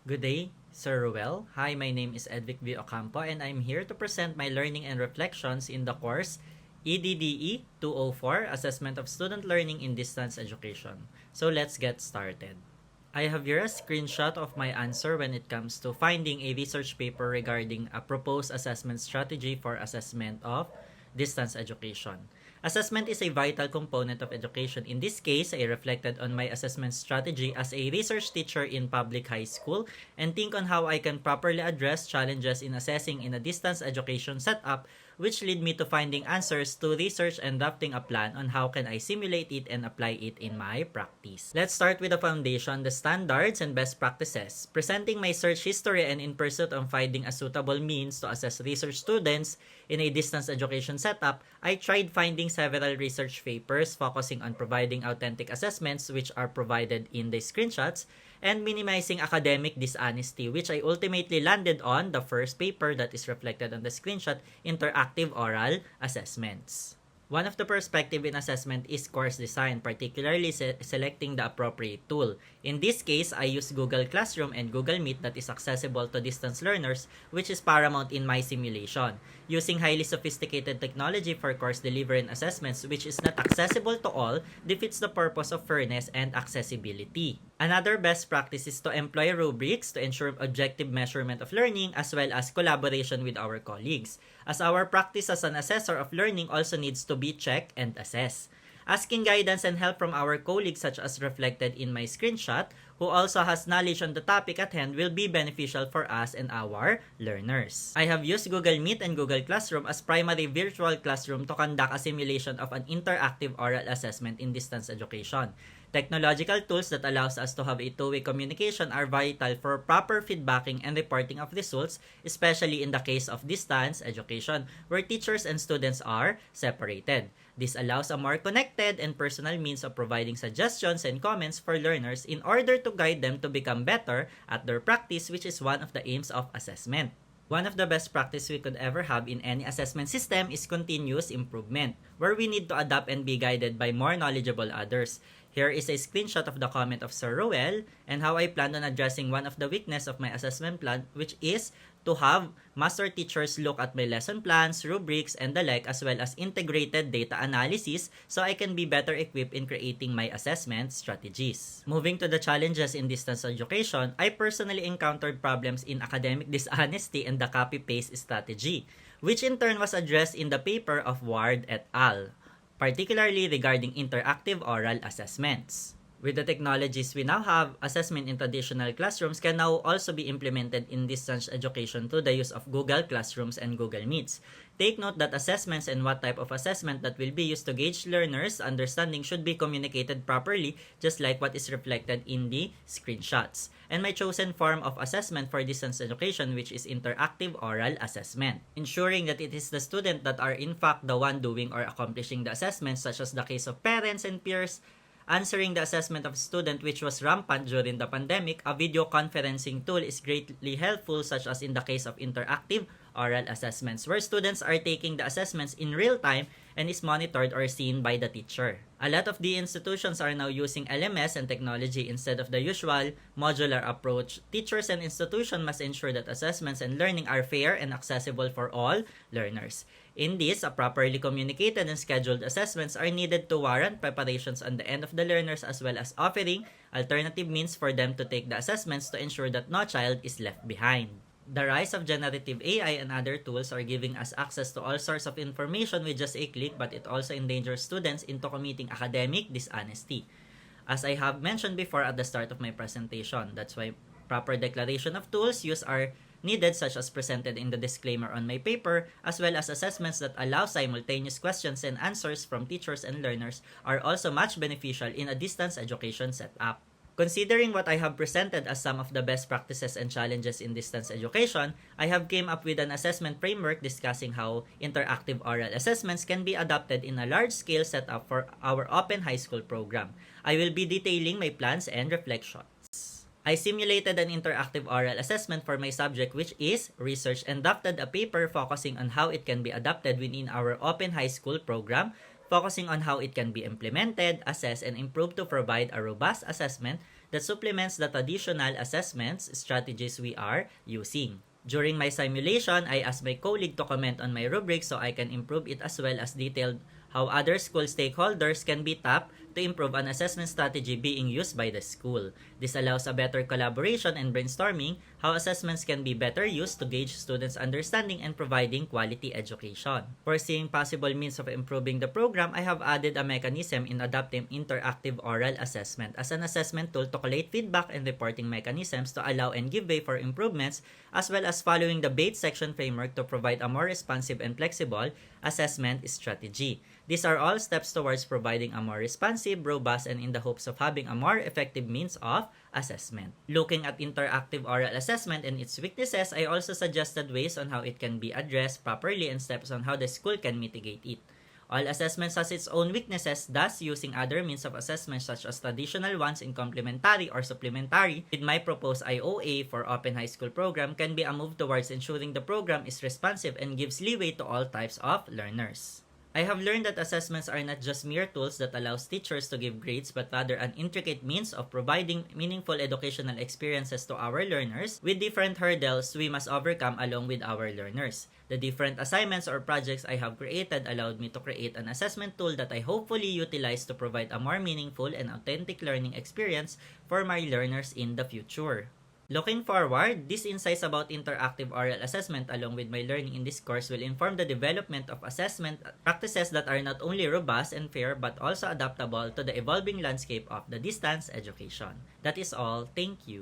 Good day, Sir Ruel. Hi, my name is Edvic V. Ocampo and I'm here to present my learning and reflections in the course EDDE 204 Assessment of Student Learning in Distance Education. So let's get started. I have here a screenshot of my answer when it comes to finding a research paper regarding a proposed assessment strategy for assessment of distance education. Assessment is a vital component of education. In this case, I reflected on my assessment strategy as a research teacher in public high school and think on how I can properly address challenges in assessing in a distance education setup, which lead me to finding answers to research and drafting a plan on how can I simulate it and apply it in my practice. Let's start with the foundation, the standards and best practices. Presenting my search history and in pursuit of finding a suitable means to assess research students in a distance education setup, I tried finding several research papers focusing on providing authentic assessments which are provided in the screenshots and minimizing academic dishonesty, which I ultimately landed on the first paper that is reflected on the screenshot, interactive oral assessments. One of the perspective in assessment is course design, particularly selecting the appropriate tool. In this case, I use Google Classroom and Google Meet that is accessible to distance learners, which is paramount in my simulation. Using highly sophisticated technology for course delivery and assessments, which is not accessible to all, defeats the purpose of fairness and accessibility. Another best practice is to employ rubrics to ensure objective measurement of learning as well as collaboration with our colleagues, as our practice as an assessor of learning also needs to be check and assess. Asking guidance and help from our colleagues such as reflected in my screenshot, who also has knowledge on the topic at hand, will be beneficial for us and our learners. I have used Google Meet and Google Classroom as primary virtual classroom to conduct a simulation of an interactive oral assessment in distance education. Technological tools that allows us to have a two-way communication are vital for proper feedbacking and reporting of results, especially in the case of distance education, where teachers and students are separated. This allows a more connected and personal means of providing suggestions and comments for learners in order to guide them to become better at their practice, which is one of the aims of assessment. One of the best practice we could ever have in any assessment system is continuous improvement, where we need to adapt and be guided by more knowledgeable others. Here is a screenshot of the comment of Sir Roel and how I plan on addressing one of the weakness of my assessment plan, which is to have master teachers look at my lesson plans, rubrics, and the like, as well as integrated data analysis so I can be better equipped in creating my assessment strategies. Moving to the challenges in distance education, I personally encountered problems in academic dishonesty and the copy-paste strategy, which in turn was addressed in the paper of Ward et al., particularly regarding interactive oral assessments. With the technologies we now have, assessment in traditional classrooms can now also be implemented in distance education through the use of Google Classrooms and Google Meets. Take note that assessments and what type of assessment that will be used to gauge learners' understanding should be communicated properly, just like what is reflected in the screenshots. And my chosen form of assessment for distance education, which is interactive oral assessment, ensuring that it is the student that are in fact the one doing or accomplishing the assessment, such as the case of parents and peers. Answering the assessment of student, which was rampant during the pandemic, a video conferencing tool is greatly helpful, such as in the case of interactive oral assessments, where students are taking the assessments in real time and is monitored or seen by the teacher. A lot of the institutions are now using LMS and technology instead of the usual modular approach. Teachers and institutions must ensure that assessments and learning are fair and accessible for all learners. In this, a properly communicated and scheduled assessments are needed to warrant preparations on the end of the learners, as well as offering alternative means for them to take the assessments to ensure that no child is left behind. The rise of generative AI and other tools are giving us access to all sorts of information with just a click, but it also endangers students into committing academic dishonesty. As I have mentioned before at the start of my presentation, that's why proper declaration of tools used are needed, such as presented in the disclaimer on my paper, as well as assessments that allow simultaneous questions and answers from teachers and learners are also much beneficial in a distance education setup. Considering what I have presented as some of the best practices and challenges in distance education, I have came up with an assessment framework discussing how interactive oral assessments can be adopted in a large-scale setup for our open high school program. I will be detailing my plans and reflections. I simulated an interactive oral assessment for my subject, which is research, and drafted a paper focusing on how it can be adopted within our open high school program, focusing on how it can be implemented, assessed, and improved to provide a robust assessment that supplements the traditional assessments strategies we are using. During my simulation, I asked my colleague to comment on my rubric so I can improve it as well as detailed how other school stakeholders can be tapped to improve an assessment strategy being used by the school. This allows a better collaboration and brainstorming how assessments can be better used to gauge students' understanding and providing quality education. Foreseeing possible means of improving the program, I have added a mechanism in adapting interactive oral assessment as an assessment tool to collate feedback and reporting mechanisms to allow and give way for improvements, as well as following the BATE section framework to provide a more responsive and flexible assessment strategy. These are all steps towards providing a more responsive, robust, and in the hopes of having a more effective means of assessment. Looking at interactive oral assessment and its weaknesses, I also suggested ways on how it can be addressed properly and steps on how the school can mitigate it. All assessments has its own weaknesses, thus using other means of assessment such as traditional ones in complementary or supplementary with my proposed IOA for Open High School program can be a move towards ensuring the program is responsive and gives leeway to all types of learners. I have learned that assessments are not just mere tools that allows teachers to give grades but rather an intricate means of providing meaningful educational experiences to our learners with different hurdles we must overcome along with our learners. The different assignments or projects I have created allowed me to create an assessment tool that I hopefully utilize to provide a more meaningful and authentic learning experience for my learners in the future. Looking forward, these insights about interactive oral assessment along with my learning in this course will inform the development of assessment practices that are not only robust and fair but also adaptable to the evolving landscape of the distance education. That is all. Thank you.